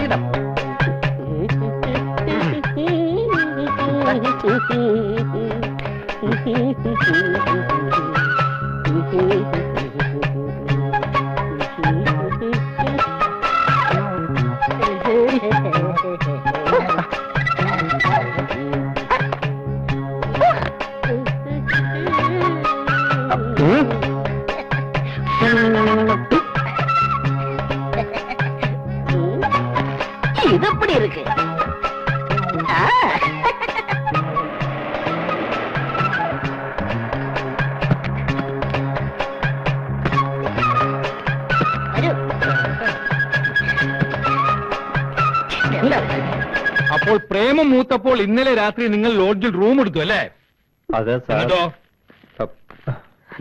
കിട്ടാം. ഇതെപ്പടി இருக்கு? അപ്പോൾ പ്രേമം മൂത്തപ്പോൾ ഇന്നലെ രാത്രി നിങ്ങൾ ലോഡ്ജിൽ റൂം എടുത്തു അല്ലേ? അതെ sir.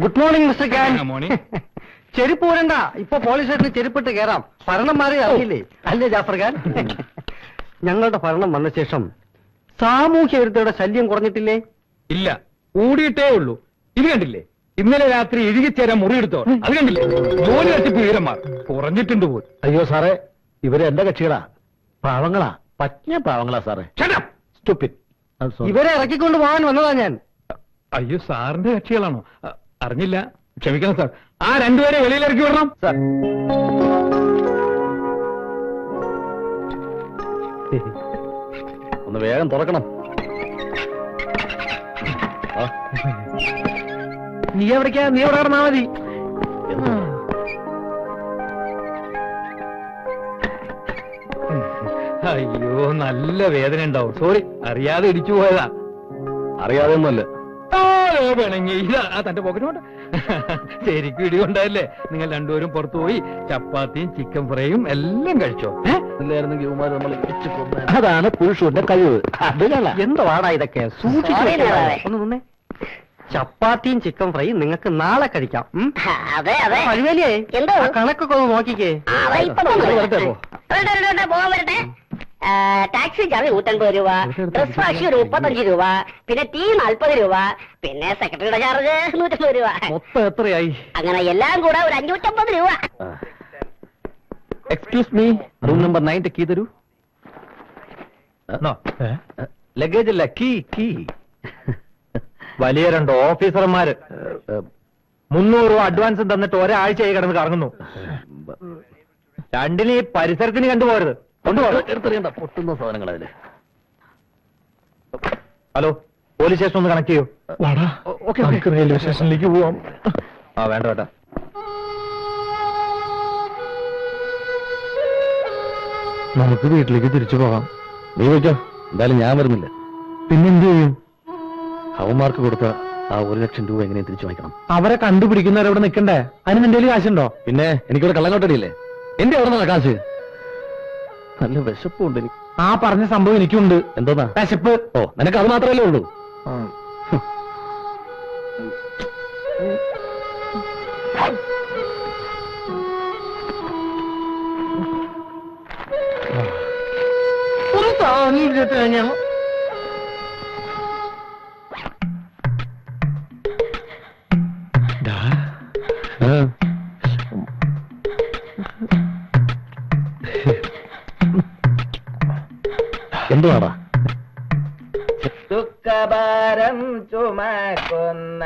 Good morning mister Khan. Morning. ചെരുപ്പ് പോരണ്ട, ഇപ്പൊ പോലീസ് സ്റ്റേഷനിൽ ചെരുപ്പിട്ട് കയറാം. ഭരണം മാറി അറിയില്ലേ? അല്ലേ ജാഫർ ഖാൻ? ഞങ്ങളുടെ ഭരണം വന്ന ശേഷം സാമൂഹ്യ വിരുദ്ധയുടെ ശല്യം കുറഞ്ഞിട്ടില്ലേ? ഇല്ല, കൂടിയിട്ടേ ഉള്ളൂ. ഇത് കണ്ടില്ലേ, ഇന്നലെ രാത്രി ഇഴുകിച്ചേരാൻ മുറിയെടുത്തോ, അത് കണ്ടില്ലേ? ജോലി തട്ടിപ്പ് വീരന്മാർ കുറഞ്ഞിട്ടുണ്ട് പോലും. അയ്യോ സാറേ, ഇവര് എന്റെ കക്ഷികളാ, പാവങ്ങളാ, പറ്റിയ പാവങ്ങളാ സാറേ. Stupid. I'm sorry. ഇവരെ ഇറക്കിക്കൊണ്ട് പോകാൻ വന്നതാ ഞാൻ. അയ്യോ, സാറിന്റെ കക്ഷികളാണോ? അറിഞ്ഞില്ല, ക്ഷമിക്കണം സാർ. ആ രണ്ടുപേരെ വെളിയിലിറക്കി വിടണം സാർ. ഒന്ന് വേഗം തുറക്കണം. നീ എവിടേക്കാ? നീ എവിടെ കിടന്നാ മതി. അയ്യോ, നല്ല വേദന ഉണ്ടാവും. സോറി, അറിയാതെ ഇടിച്ചു പോയതാ. അറിയാതെ ഒന്നുമല്ല. വേണമെങ്കിൽ ഇതാ തന്റെ പോക്കറ്റ്. ശരിക്കും ഇടികൊണ്ടായല്ലേ നിങ്ങൾ രണ്ടുപേരും പുറത്തുപോയി ചപ്പാത്തിയും ചിക്കൻ ഫ്രൈയും എല്ലാം കഴിച്ചോ? അതാണ് പുരുഷന്റെ കഴിവ്. എന്ത് വാടാ ഇതൊക്കെ? ഒന്ന് നിന്നേ. ചപ്പാത്തിയും ചിക്കൻ ഫ്രൈയും നിങ്ങൾക്ക് നാളെ കഴിക്കാം. അതെ അതെ. കഴിവേലിയേ, എന്തോ കണക്കൊക്കെ ഒന്ന് നോക്കിക്കേ. പോകാൻ വരട്ടെ. ടാക്സി ചാർജ് 150 രൂപ, ഡ്രസ് വാഷ് 35 രൂപ, പിന്നെ ടീ 40 രൂപ, പിന്നെ സെക്രട്ടറിയുടെ ചാർജ് 150 രൂപ. മൊത്തം എത്രയായി? അങ്ങനെ എല്ലാം കൂടെ ഒരു 550 രൂപ. Excuse me, room number 9 key തരൂ. ലഗേജ് അല്ല, കീ. വലിയ 2 ഓഫീസർമാര് 300 രൂപ അഡ്വാൻസ് തന്നിട്ട് ഒരാഴ്ചയായി കിടന്ന് കറങ്ങുന്നു. രണ്ടിന് ഈ പരിസരത്തിന് കണ്ടുപോകരുത്. എടുത്തെറിയണ്ട, പൊട്ടുന്ന സാധനങ്ങൾ അതില്. ഹലോ, പോലീസ് സ്റ്റേഷൻ ഒന്ന് കണക്ട് ചെയ്യൂ. റെയിൽവേ സ്റ്റേഷനിലേക്ക് പോവാം. വേണ്ട. നമുക്ക് വീട്ടിലേക്ക് തിരിച്ചു പോകാം. നീ വെച്ചോ, എന്തായാലും ഞാൻ വരുന്നില്ല. പിന്നെന്ത് ചെയ്യും? അവന്മാർക്ക് കൊടുത്ത ആ 1 ലക്ഷം രൂപ എങ്ങനെയും തിരിച്ചു വാങ്ങിക്കണം. അവരെ കണ്ടുപിടിക്കുന്നവരവിടെ നിൽക്കണ്ടേ? അതിന് നിന്റെ കയ്യിൽ കാശുണ്ടോ? പിന്നെ എനിക്കിവിടെ കള്ളങ്ങോട്ടടിയില്ലേ? എന്റെ അവിടെ നിന്നാ കാശ്? നല്ല വിശപ്പുണ്ട് എനിക്ക്. ആ പറഞ്ഞ സംഭവം എനിക്കുണ്ട്. എന്തോന്നാ വിശപ്പ്? ഓ, നിനക്ക് അത് മാത്രമല്ലേ ഉള്ളൂ. എന്തുവാടാ? ദുഃഖഭാരം ചുമക്കുന്ന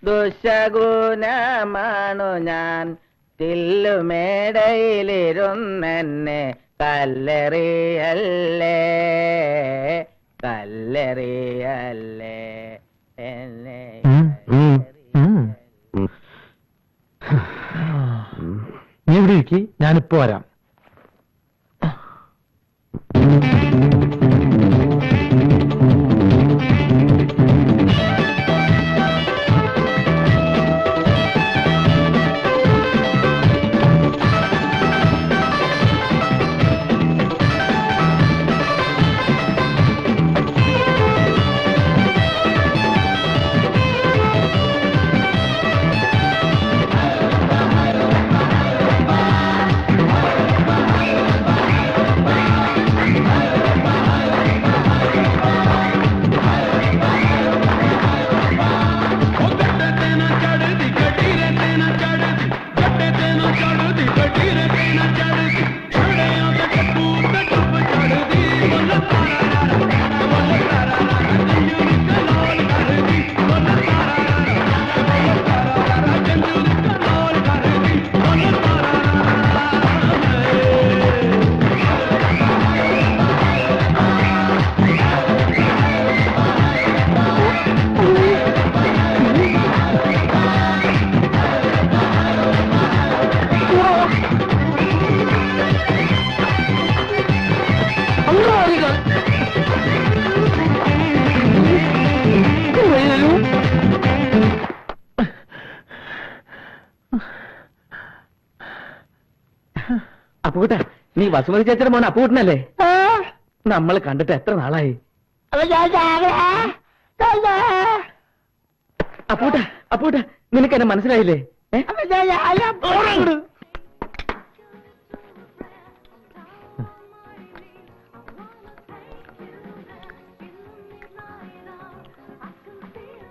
ദുശഗുണമാണു ഞാൻ. തില്ലുമേടയിലിരുന്നെന്നെ കല്ലെറിയല്ലേ എന്നെ. നീ ഇവിടെ ഇരിക്കി, ഞാനിപ്പോ വരാം. നീ വസുമതി ചേച്ചിയുടെ മോൻ അപ്പൂട്ടനല്ലേ? നമ്മൾ കണ്ടിട്ട് എത്ര നാളായി? അപ്പൂട്ട അപ്പൂട്ട, നിനക്ക് എന്നെ മനസ്സിലായില്ലേ?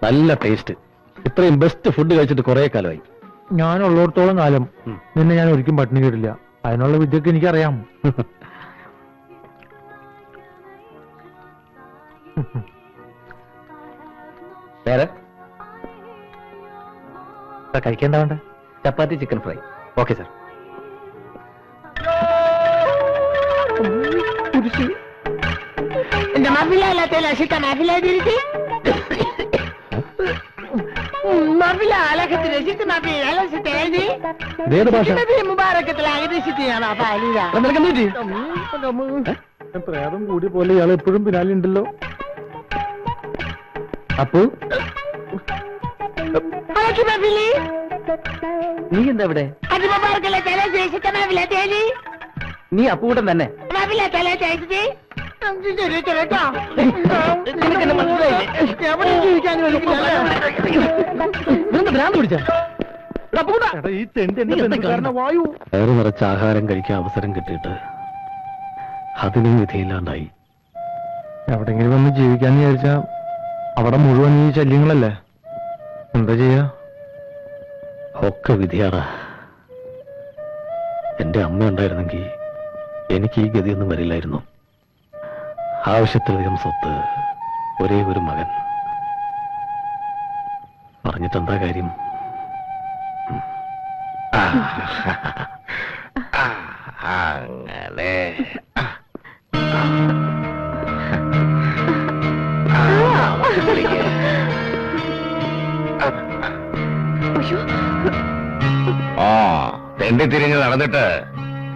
നല്ല ടേസ്റ്റ്. ഇത്രയും ബെസ്റ്റ് ഫുഡ് കഴിച്ചിട്ട് കുറെ കാലമായി. ഞാനുള്ളിടത്തോളം കാലം നിന്നെ ഞാൻ ഒരിക്കലും പട്ടിണി കിട്ടില്ല. അതിനുള്ള വിദ്യക്ക് എനിക്കറിയാം. വേറെ കഴിക്കേണ്ട വേണ്ട? ചപ്പാത്തി ചിക്കൻ ഫ്രൈ. Okay sir. ഇതേത് ഭാഷ? പ്രേതം കൂടി പോലെ ഇയാൾ എപ്പോഴും പിന്നാലെ ഉണ്ടല്ലോ. അപ്പു, നീ എന്താ ഇവിടെ? നീ അപ്പൂട്ടൻ തന്നെ. ഈ തെണ്ടി എന്നെ ബന്ധുക്കാരനെ വായു. വയറു നിറച്ച് ആഹാരം കഴിക്കാൻ അവസരം കിട്ടിയിട്ട് അതിനും വിധിയില്ലാണ്ടായി. എവിടെങ്കിലും വന്ന് ജീവിക്കാന്ന് വിചാരിച്ചാ അവിടെ മുഴുവൻ ഈ ശല്യങ്ങളല്ലേ. എന്താ ചെയ്യാ? ഒക്കെ വിധിയാടാ. എന്റെ അമ്മ ഉണ്ടായിരുന്നെങ്കിൽ എനിക്ക് ഈ ഗതിയൊന്നും വരില്ലായിരുന്നു. ആവശ്യത്തിലധികം സ്വത്ത്, ഒരേ ഒരു മകൻ. പറഞ്ഞിട്ടെന്താ കാര്യം? അങ്ങനെ തെണ്ടി തിരിഞ്ഞ് നടന്നിട്ട്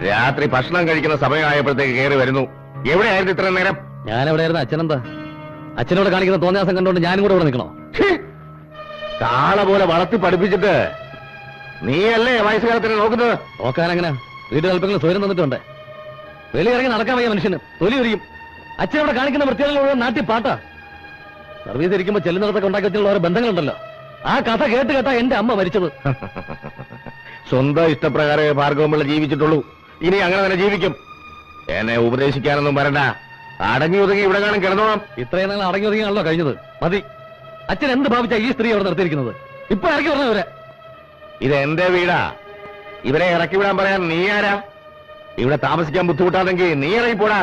രാത്രി ഭക്ഷണം കഴിക്കുന്ന സമയമായപ്പോഴത്തേക്ക് കയറി വരുന്നു. എവിടെയായിരുന്നു ഇത്ര നേരം? ഞാനെവിടെയായിരുന്നു? അച്ഛനെന്താ? അച്ഛനോട് കാണിക്കുന്ന തോന്നിയാസം കണ്ടുകൊണ്ട് ഞാനും കൂടെ ഇവിടെ നിൽക്കണോ? കാള പോലെ വളർത്തി പഠിപ്പിച്ചിട്ട് നീയല്ലേ വയസ്സുകാലത്തിന് നോക്കുന്നത്? നോക്കാനെങ്ങനെ? വീട്ടിൽ അല്പങ്ങളും സ്വയം തന്നിട്ടുണ്ട്. വെളിയിറങ്ങി നടക്കാൻ വയ്യ മനുഷ്യന്. തൊലി ഒരിക്കും. അച്ഛനോട് കാണിക്കുന്ന വൃത്തികളിലുള്ള നാട്ടിൽ പാട്ടാ. സർവീസ് ഇരിക്കുമ്പോ ചെല്ലുന്നിടത്തൊക്കെ ഉണ്ടാക്കി വെച്ചുള്ള ഓരോ ബന്ധങ്ങളുണ്ടല്ലോ. ആ കഥ കേട്ടാ എന്റെ അമ്മ മരിച്ചത്. സ്വന്തം ഇഷ്ടപ്രകാരമേ ഭാർഗവമുള്ള ജീവിച്ചിട്ടുള്ളൂ. ഇനി അങ്ങനെ തന്നെ ജീവിക്കും. എന്നെ ഉപദേശിക്കാനൊന്നും വരണ്ട. അടങ്ങി ഒതുങ്ങി ഇവിടെ കാണും കിടന്നോളാം. ഇത്രയും നാൾ അടങ്ങി ഒതുങ്ങിയാണല്ലോ കഴിഞ്ഞത്. മതി. അച്ഛൻ എന്ത് ഭാവിച്ചാ ഈ സ്ത്രീ അവിടെ നിർത്തിയിരിക്കുന്നത്? ഇപ്പൊ ഇറക്കി പറഞ്ഞവരെ. ഇത് എന്റെ വീടാ. ഇവരെ ഇറക്കി വിടാൻ പറയാൻ നീ ആരാ? ഇവിടെ താമസിക്കാൻ ബുദ്ധിമുട്ടാണെങ്കിൽ നീ ഇറങ്ങിപ്പോടാ.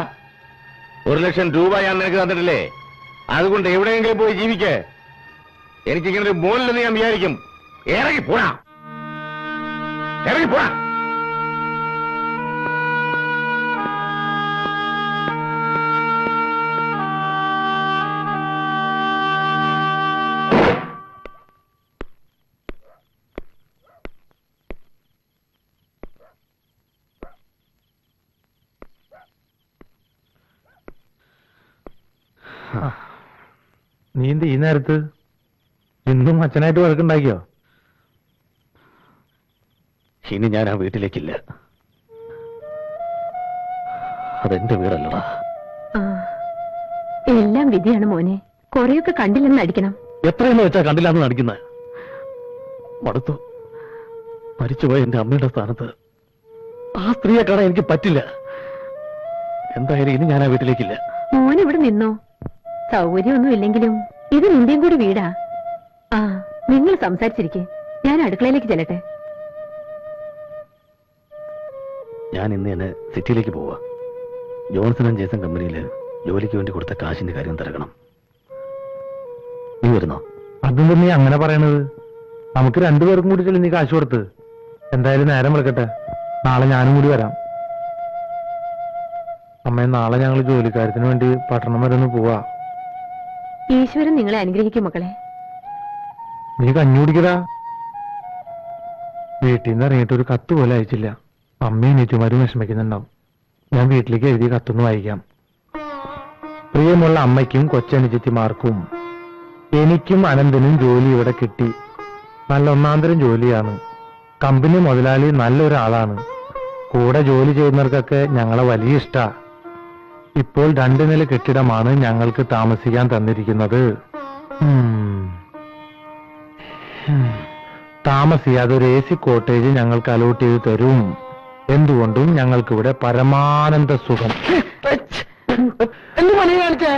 1 ലക്ഷം രൂപ ഞാൻ നിനക്ക് തന്നിട്ടില്ലേ? അതുകൊണ്ട് എവിടെയെങ്കിലും പോയി ജീവിക്ക്. എനിക്കിങ്ങനെ ഒരു മോനിലെന്ന് ഞാൻ വിചാരിക്കും. ഇറങ്ങിപ്പോടാ, ഇറങ്ങിപ്പോടാ. നീ എന്ത് ഈ നേരത്ത്? ഇന്നും അച്ഛനായിട്ട് വഴക്കുണ്ടാക്കിയോ? ഇനി ഞാൻ ആ വീട്ടിലേക്കില്ല. അതെന്റെ വീടല്ലടാ. എല്ലാം വിധിയാണ് മോനെ. കൊറേയൊക്കെ കണ്ടില്ലെന്ന് അടിക്കണം. എത്രയെന്ന് വെച്ചാ കണ്ടില്ലാന്ന് നടിക്കുന്നത്? മടുത്തു. മരിച്ചുപോയ എന്റെ അമ്മയുടെ സ്ഥാനത്ത് ആ സ്ത്രീയെ കാണാൻ എനിക്ക് പറ്റില്ല. എന്തായാലും ഇനി ഞാൻ ആ വീട്ടിലേക്കില്ല. മോനിവിടെ നിന്നോ. സൗകര്യമൊന്നും ഇല്ലെങ്കിലും ഇത് നിന്റെയും കൂടി വീടാ. ആ, നിങ്ങൾ സംസാരിച്ചിരിക്കെ. ഞാൻ അടുക്കളയിലേക്ക് ചെല്ലട്ടെ. ഞാൻ ഇന്ന് തന്നെ സിറ്റിയിലേക്ക് പോവാ. ജോൺസൺ ആൻഡ് ജേസൺ കമ്പനിയില് ജോലിക്ക് വേണ്ടി കൊടുത്ത കാശിന്റെ കാര്യം തിരക്കണം. നീ വരുന്നോ? അതെന്താ നീ അങ്ങനെ പറയണത്? നമുക്ക് രണ്ടുപേർക്കും കൂടി ചെല്ലി നീ കാശ് കൊടുത്ത്. എന്തായാലും നേരം വിളിക്കട്ടെ. നാളെ ഞാനും കൂടി വരാം. അമ്മേ, നാളെ ഞങ്ങൾ ജോലിക്കാര്യത്തിന് വേണ്ടി പട്ടണം വരെ ഒന്ന് പോവാ. ഈശ്വരൻ നിങ്ങളെ അനുഗ്രഹിക്കും മക്കളെ. നീ കഞ്ഞി കുടിക്കടാ. വീട്ടിൽ നിന്ന് ഇറങ്ങിയിട്ട് ഒരു കത്ത് പോലെ അയച്ചില്ല. അമ്മയും നീറ്റുമാരും വിഷമിക്കുന്നുണ്ടാവും. ഞാൻ വീട്ടിലേക്ക് എഴുതിയ കത്തൊന്ന് വായിക്കാം. പ്രിയമുള്ള അമ്മയ്ക്കും കൊച്ചനുജത്തിമാർക്കും, എനിക്കും അനന്തനും ജോലി ഇവിടെ കിട്ടി. നല്ല ഒന്നാന്തരം ജോലിയാണ്. കമ്പനി മുതലാളി നല്ലൊരാളാണ്. കൂടെ ജോലി ചെയ്യുന്നവർക്കൊക്കെ ഞങ്ങളെ വലിയ ഇഷ്ടാ. ഇപ്പോൾ 2 നില കെട്ടിടമാണ് ഞങ്ങൾക്ക് താമസിക്കാൻ തന്നിരിക്കുന്നത്. താമസിയാതെ ഒരു AC കോട്ടേജ് ഞങ്ങൾക്ക് അലോട്ട് ചെയ്ത് തരും. എന്തുകൊണ്ടും ഞങ്ങൾക്കിവിടെ പരമാനന്ദ സുഖം. എന്ത് പണി കാണിച്ചേ?